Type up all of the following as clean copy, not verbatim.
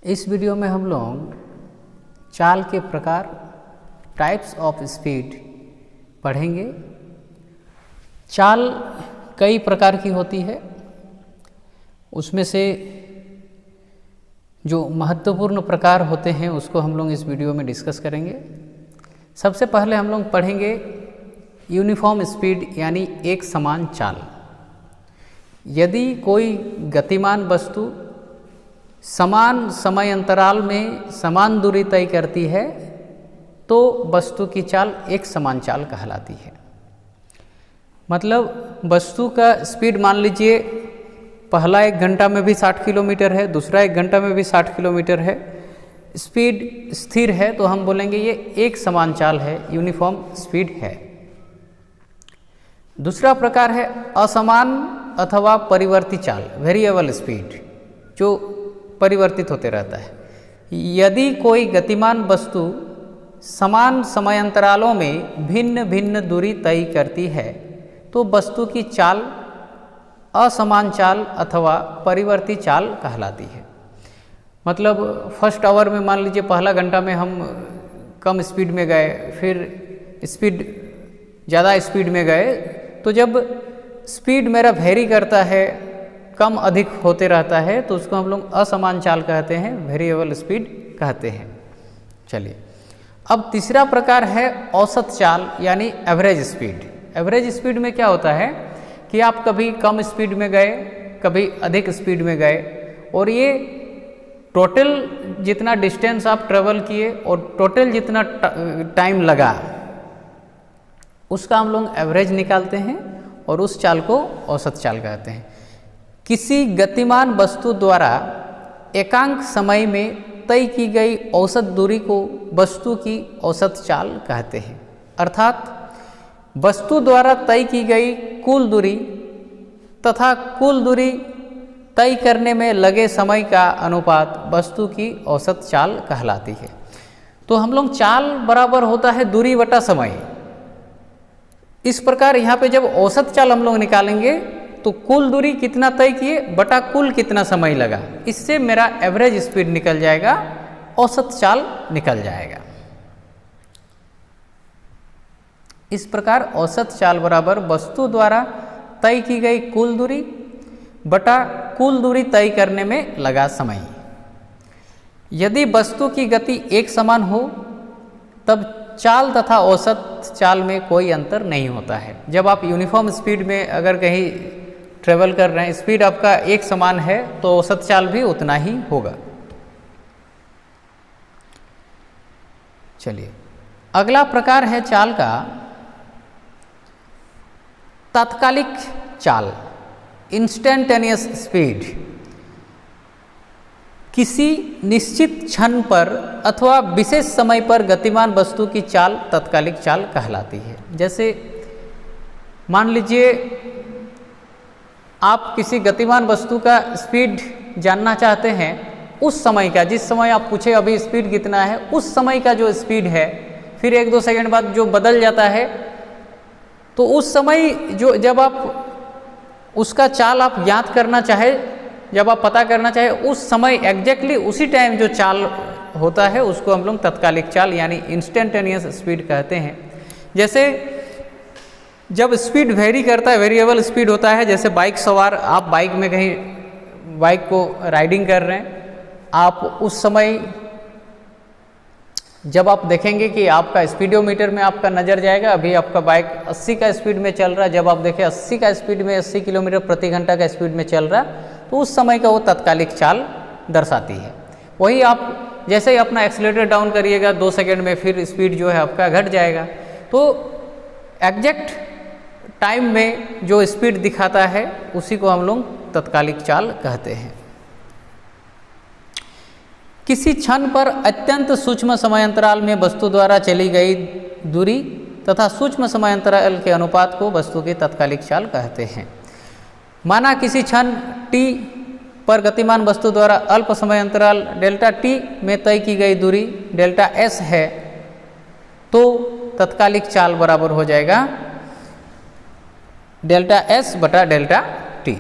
इस वीडियो में हम लोग चाल के प्रकार टाइप्स ऑफ स्पीड पढ़ेंगे। चाल कई प्रकार की होती है, उसमें से जो महत्वपूर्ण प्रकार होते हैं उसको हम लोग इस वीडियो में डिस्कस करेंगे। सबसे पहले हम लोग पढ़ेंगे यूनिफॉर्म स्पीड यानी एक समान चाल। यदि कोई गतिमान वस्तु समान समय अंतराल में समान दूरी तय करती है तो वस्तु की चाल एक समान चाल कहलाती है। मतलब वस्तु का स्पीड मान लीजिए पहला 1 घंटा में भी 60 किलोमीटर है, दूसरा 1 घंटा में भी 60 किलोमीटर है, स्पीड स्थिर है तो हम बोलेंगे ये एक समान चाल है, यूनिफॉर्म स्पीड है। दूसरा प्रकार है असमान अथवा परिवर्ती चाल, वेरिएबल स्पीड, जो परिवर्तित होते रहता है। यदि कोई गतिमान वस्तु समान समयांतरालों में भिन्न भिन्न दूरी तय करती है तो वस्तु की चाल असमान चाल अथवा परिवर्ती चाल कहलाती है। मतलब फर्स्ट आवर में मान लीजिए पहला घंटा में हम कम स्पीड में गए, फिर स्पीड ज़्यादा स्पीड में गए, तो जब स्पीड मेरा वेरी करता है, कम अधिक होते रहता है, तो उसको हम लोग असमान चाल कहते हैं, वेरिएबल स्पीड कहते हैं। चलिए, अब तीसरा प्रकार है औसत चाल यानी एवरेज स्पीड। एवरेज स्पीड में क्या होता है कि आप कभी कम स्पीड में गए, कभी अधिक स्पीड में गए, और ये टोटल जितना डिस्टेंस आप ट्रेवल किए और टोटल जितना टाइम लगा उसका हम लोग एवरेज निकालते हैं और उस चाल को औसत चाल कहते हैं। किसी गतिमान वस्तु द्वारा एकांक समय में तय की गई औसत दूरी को वस्तु की औसत चाल कहते हैं। अर्थात वस्तु द्वारा तय की गई कुल दूरी तथा कुल दूरी तय करने में लगे समय का अनुपात वस्तु की औसत चाल कहलाती है। तो हम लोग चाल बराबर होता है दूरी बटा समय। इस प्रकार यहाँ पे जब औसत चाल हम लोग निकालेंगे तो कुल दूरी कितना तय किए बटा कुल कितना समय लगा, इससे मेरा एवरेज स्पीड निकल जाएगा, औसत चाल निकल जाएगा। इस प्रकार औसत चाल बराबर वस्तु द्वारा तय की गई कुल दूरी बटा कुल दूरी तय करने में लगा समय। यदि वस्तु की गति एक समान हो तब चाल तथा औसत चाल में कोई अंतर नहीं होता है। जब आप यूनिफॉर्म स्पीड में अगर कहीं ट्रेवल कर रहे हैं, स्पीड आपका एक समान है तो औसत चाल भी उतना ही होगा। चलिए, अगला प्रकार है चाल का तात्कालिक चाल, इंस्टेंटेनियस स्पीड। किसी निश्चित क्षण पर अथवा विशेष समय पर गतिमान वस्तु की चाल तात्कालिक चाल कहलाती है। जैसे मान लीजिए आप किसी गतिमान वस्तु का स्पीड जानना चाहते हैं, उस समय का, जिस समय आप पूछे अभी स्पीड कितना है, उस समय का जो स्पीड है, फिर 1-2 सेकंड बाद जो बदल जाता है, तो उस समय जो जब आप उसका चाल आप याद करना चाहे, जब आप पता करना चाहे, उस समय एग्जैक्टली उसी टाइम जो चाल होता है उसको हम लोग तात्कालिक चाल यानी इंस्टेंटेनियस स्पीड कहते हैं। जैसे जब स्पीड वेरी करता है, वेरिएबल स्पीड होता है, जैसे बाइक सवार, आप बाइक में कहीं बाइक को राइडिंग कर रहे हैं, आप उस समय जब आप देखेंगे कि आपका स्पीडोमीटर में आपका नज़र जाएगा, अभी आपका बाइक 80 का स्पीड में चल रहा है, जब आप देखें 80 का स्पीड में 80 किलोमीटर प्रति घंटा का स्पीड में चल रहा, तो उस समय का वो तात्कालिक चाल दर्शाती है। वही आप जैसे ही अपना एक्सीलरेटर डाउन करिएगा 2 सेकंड में फिर स्पीड जो है आपका घट जाएगा। तो एग्जैक्ट टाइम में जो स्पीड दिखाता है उसी को हम लोग तात्कालिक चाल कहते हैं। किसी क्षण पर अत्यंत सूक्ष्म समयांतराल में वस्तु द्वारा चली गई दूरी तथा सूक्ष्म समयांतराल के अनुपात को वस्तु की तात्कालिक चाल कहते हैं। माना किसी क्षण t पर गतिमान वस्तु द्वारा अल्प समयांतराल डेल्टा t में तय की गई दूरी डेल्टा s है तो तात्कालिक चाल बराबर हो जाएगा डेल्टा s बटा डेल्टा t।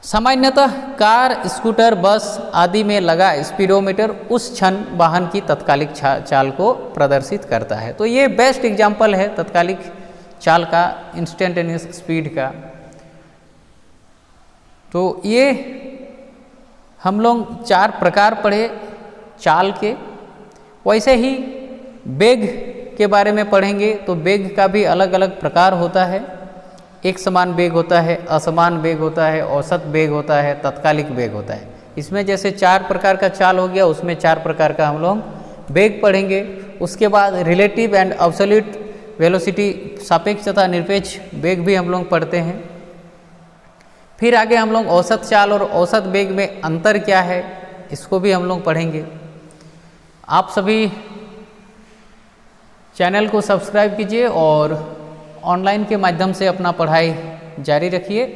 सामान्यतः कार, स्कूटर, बस आदि में लगा स्पीडोमीटर उस क्षण वाहन की तत्कालिक चाल को प्रदर्शित करता है। तो ये बेस्ट एग्जाम्पल है तत्कालिक चाल का, इंस्टेंटेनियस स्पीड का। तो ये हम लोग 4 प्रकार पढ़े चाल के। वैसे ही वेग के बारे में पढ़ेंगे तो वेग का भी अलग अलग प्रकार होता है। एक समान वेग होता है, असमान वेग होता है, औसत वेग होता है, तत्कालिक वेग होता है। इसमें जैसे 4 प्रकार का चाल हो गया, उसमें 4 प्रकार का हम लोग वेग पढ़ेंगे। उसके बाद रिलेटिव एंड एब्सोल्यूट वेलोसिटी, सापेक्ष तथा निरपेक्ष वेग भी हम लोग पढ़ते हैं। फिर आगे हम लोग औसत चाल और औसत वेग में अंतर क्या है, इसको भी हम लोग पढ़ेंगे। आप सभी चैनल को सब्सक्राइब कीजिए और ऑनलाइन के माध्यम से अपना पढ़ाई जारी रखिए।